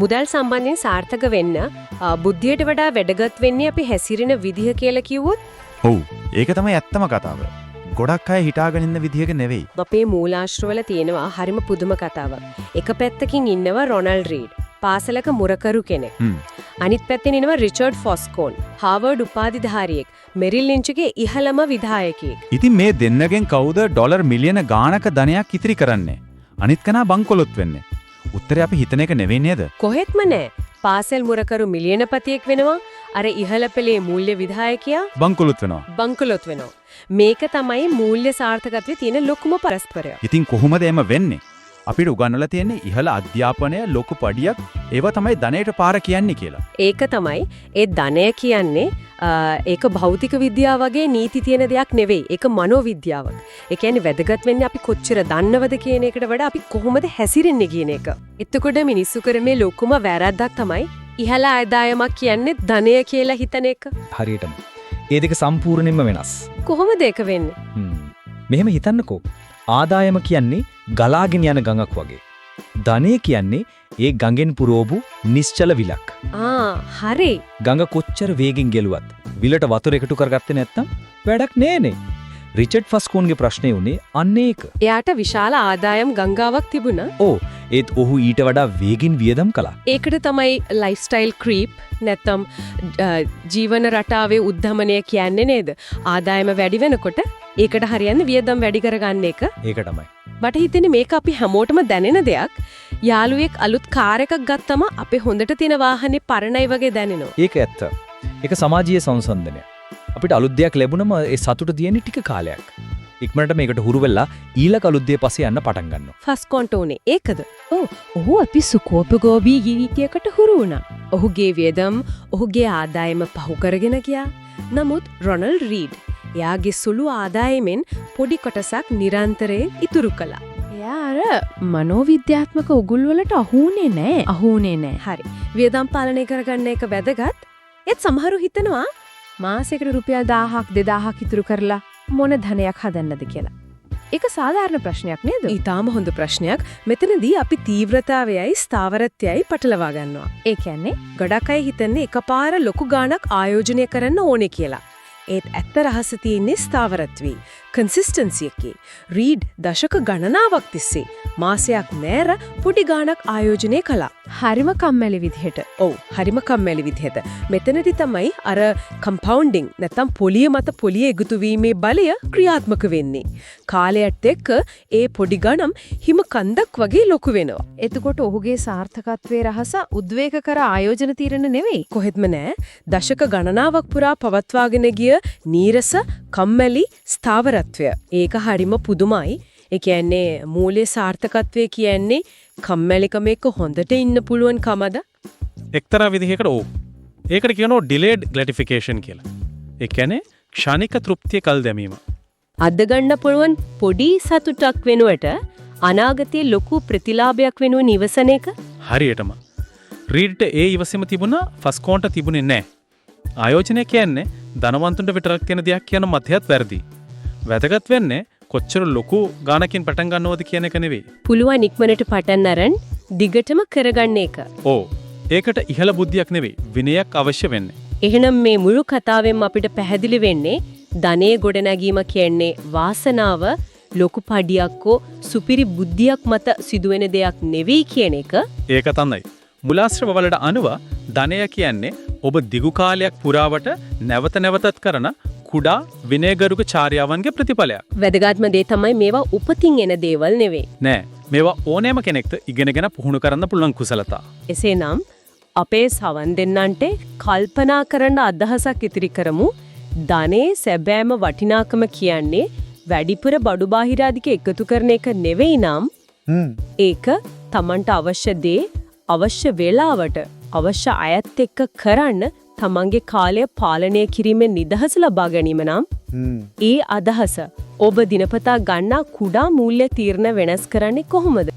මුදල් සම්බන්ධයෙන් සාර්ථක වෙන්න බුද්ධියට වඩා වැදගත් වෙන්නේ අපි හැසිරෙන විදිහ කියලා කිව්වොත් ඔව් ඒක තමයි ඇත්තම කතාව. ගොඩක් අය හිතාගෙන ඉන්න විදිහක නෙවෙයි. අපේ මූලාශ්‍රවල තියෙනවා හරිම පුදුම කතාවක්. එක පැත්තකින් ඉන්නවා රොනල්ඩ් රීඩ්, පාසලක මුරකරු කෙනෙක්. අනිත් පැත්තෙන් ඉන්නවා රිචඩ් ෆොස්කෝන්, හාවර්ඩ් උපාධිධාරියෙක්, මෙරිල් ලින්ච්ගේ ඉහළම විධායකයෙක්. ඉතින් මේ දෙන්නගෙන් කවුද ඩොලර් මිලියන ගාණක ධනයක් ඉතිරි කරන්නේ? අනිත් කෙනා බංකොලොත් වෙන්නේ. උත්තරේ අපි හිතන එක නෙවෙයි නේද? කොහෙත්ම නෑ. පාසල් මුරකරු මිලියනපතියෙක් වෙනවා. අර ඉහළ පෙළේ මූල්‍ය විධායකයා බංකොලොත් වෙනවා. බංකොලොත් වෙනවා. මේක තමයි මූල්‍ය සාර්ථකත්වයේ තියෙන ලොකුම පරස්පරය. ඉතින් කොහොමද එම වෙන්නේ? අපිට උගන්වලා තියෙන්නේ ඉහළ අධ්‍යාපනය ලොකු පඩියක් ඒව තමයි ධනයට පාර කියන්නේ කියලා. ඒක තමයි ඒ ධනය කියන්නේ ඒක භෞතික විද්‍යාව වගේ නීති තියෙන දෙයක් නෙවෙයි. ඒක මනෝවිද්‍යාවක්. ඒ කියන්නේ වැදගත් වෙන්නේ අපි කොච්චර දන්නවද කියන එකට වඩා අපි කොහොමද හැසිරෙන්නේ කියන එක. එතකොට මිනිස්සු කරන්නේ ලොකුම වැරද්දක් තමයි ඉහළ ආදායමක් කියන්නේ ධනය කියලා හිතන එක. හරියටම. ඒ දෙක සම්පූර්ණයෙන්ම වෙනස්. කොහොමද ඒක වෙන්නේ? මෙහෙම හිතන්නකෝ. ආදායම කියන්නේ ගලාගෙන යන ගඟක් වගේ. ධනය කියන්නේ ඒ ගඟෙන් පුරවපු නිශ්චල විලක්. හරි. ගඟ කොච්චර වේගෙන් ගෙලුවත් විලට වතුර එකතු කරගත්තේ නැත්නම් වැඩක් නෑනේ. රිචඩ් ෆස්කෝන්ගේ ප්‍රශ්නේ උනේ අන්න ඒක. එයාට විශාල ආදායම් ගංගාවක් තිබුණා. ඕ ඒත් ඔහු ඊට වඩා වේගින් වියදම් කළා. ඒකට තමයි ලයිෆ්ස්ටයිල් ක්‍රීප් නැත්නම් ජීවන රටාවේ උද්ධමනය කියන්නේ නේද? ආදායම වැඩි වෙනකොට ඒකට හරියන්නේ වියදම් වැඩි කරගන්න එක. ඒක තමයි. මට හිතෙන්නේ මේක අපි හැමෝටම දැනෙන දෙයක්. යාළුවෙක් අලුත් කාර් එකක් ගත්තම අපේ හොඳට තියෙන වාහනේ පරණයි වගේ දැනෙනවා. ඒක ඇත්ත. ඒක සමාජීය සංසන්දනය. අපිට අලුත් දෙයක් ලැබුණම ඒ සතුට තියෙන්නේ ටික කාලයක්. ඉක්මනට මේකට හුරු වෙලා ඊළඟ අලුත් දෙය පස්සේ යන්න පටන් ගන්නවා. ෆස්කොන්ට උනේ ඒකද? ඔහු අපි සුකෝපගෝබී ජීවිතයකට හුරු වුණා. ඔහුගේ වියදම්, ඔහුගේ ආදායම පහු කරගෙන ගියා. නමුත් රොනල්ඩ් රීඩ් එයාගේ සුළු ආදායමෙන් පොඩි කොටසක් නිරන්තරයෙන් ඉතුරු කළා. එයා අර මනෝවිද්‍යාත්මක උගුල් වලට අහුුනේ නෑ. හරි. වියදම් පාලනය කරගන්න එක වැදගත්. ඒත් සමහරු හිතනවා මාසෙකට රුපියල් 1000ක් 2000ක් ඉතුරු කරලා මොන ධනයක් හදන්නද කියලා. ඒක සාධාරණ ප්‍රශ්නයක් නේද? ඊටාම හොඳ ප්‍රශ්නයක්. මෙතනදී අපි තීව්‍රතාවයයි ස්ථාවරත්වයයි පටලවා ගන්නවා. ඒ කියන්නේ ගොඩක් අය හිතන්නේ එකපාර ලොකු ගාණක් ආයෝජනය කරන්න ඕනේ කියලා. ඒත් ඇත්ත රහස තියෙන්නේ ස්ථාවරත්වයේ කන්සිස්ටන්සි එකේ. රීඩ් දශක ගණනාවක් තිස්සේ මාසයක් නෑර පොඩි ගාණක් ආයෝජනය කළා. හරිම කම්මැලි විදිහට. ඔව්, හරිම කම්මැලි විදිහට. මෙතනදී තමයි අර කම්පවුන්ඩින් නැත්නම් පොලිය මත පොලිය එකතු වීමේ බලය ක්‍රියාත්මක වෙන්නේ. කාලයත් එක්ක ඒ පොඩි ගණම් හිම කන්දක් වගේ ලොකු වෙනවා. එතකොට ඔහුගේ සාර්ථකත්වයේ රහස උද්වේග කර ආයෝජන తీරන නෙවෙයි. කොහෙත්ම නෑ. දශක ගණනාවක් පුරා පවත්වාගෙන ගිය නීරස කම්මැලි ස්ථාවරත්වය. ඒක හරිම පුදුමයි. ඒ කියන්නේ මූල්‍ය සාර්ථකත්වය කියන්නේ කම්මැලිකම එක්ක හොඳට ඉන්න පුළුවන් කමද? එක්තරා විදිහකට ඕ. ඒකට කියනවා ඩිලේඩ් ග්‍රැටිෆිකේෂන් කියලා. ඒ කියන්නේ ක්ෂණික තෘප්තිය කල් දැමීම. අද ගන්න පුළුවන් පොඩි සතුටක් වෙනුවට අනාගතයේ ලොකු ප්‍රතිලාභයක් වෙනුව නිවසන එක. හරියටම. රීඩ්ට ඒ ඉවසීම තිබුණා, ෆස්කෝන්ට තිබුණේ නැහැ. ආයෝජනය කියන්නේ ධනවන්තුන්ට විතරක් කියන දෙයක් කියන මතයත් වැරදි. වැදගත් වෙන්නේ කොච්චර ලොකු ගාණකින් පටන් ගන්නවද කියන එක නෙවෙයි. පුළුවන් ඉක්මනට පටන් අරන් දිගටම කරගන්න එක. ඕ. ඒකට ඉහළ බුද්ධියක් නෙවෙයි, විනයක් අවශ්‍ය වෙන්නේ. එහෙනම් මේ මුළු කතාවෙම අපිට පැහැදිලි වෙන්නේ ධනයේ ගොඩනැගීම කියන්නේ වාසනාව ලොකු පඩියක්කෝ සුපිරි බුද්ධියක් මත සිදුවෙන දෙයක් නෙවෙයි කියන එක. ඒක තමයි. මුලාශ්‍රව වලට අනුව ධනය කියන්නේ ඔබ දිගු කාලයක් පුරාවට නැවත නැවතත් කරන කුඩා විනයගරුක චාර්යාවන්ගේ ප්‍රතිඵලයක්. වැදගත්ම දේ තමයි මේවා උපතින් එන දේවල් නෙවෙයි. නෑ. මේවා ඕනෑම කෙනෙක්ට ඉගෙනගෙන පුහුණු කරන්න පුළුවන් කුසලතා. එසේනම් අපේ සවන් දෙන්නන්ට කල්පනා කරන්න අදහසක් ඉතිරි කරමු. ධනයේ සැබෑම වටිනාකම කියන්නේ වැඩිපුර බඩු බාහිරාදික එකතු කරන එක නෙවෙයි නම් ඒක Tamanට අවශ්‍ය දේ අවශ්‍ය වේලාවට අවශ්‍ය අයත් එක්ක කරන්න තමන්ගේ කාලය පාලනය කිරීමෙන් නිදහස ලබා ගැනීම නම් ඒ අදහස ඔබ දිනපතා ගන්නා කුඩා මූල්‍ය තීරණ වෙනස් කරන්නේ කොහොමද?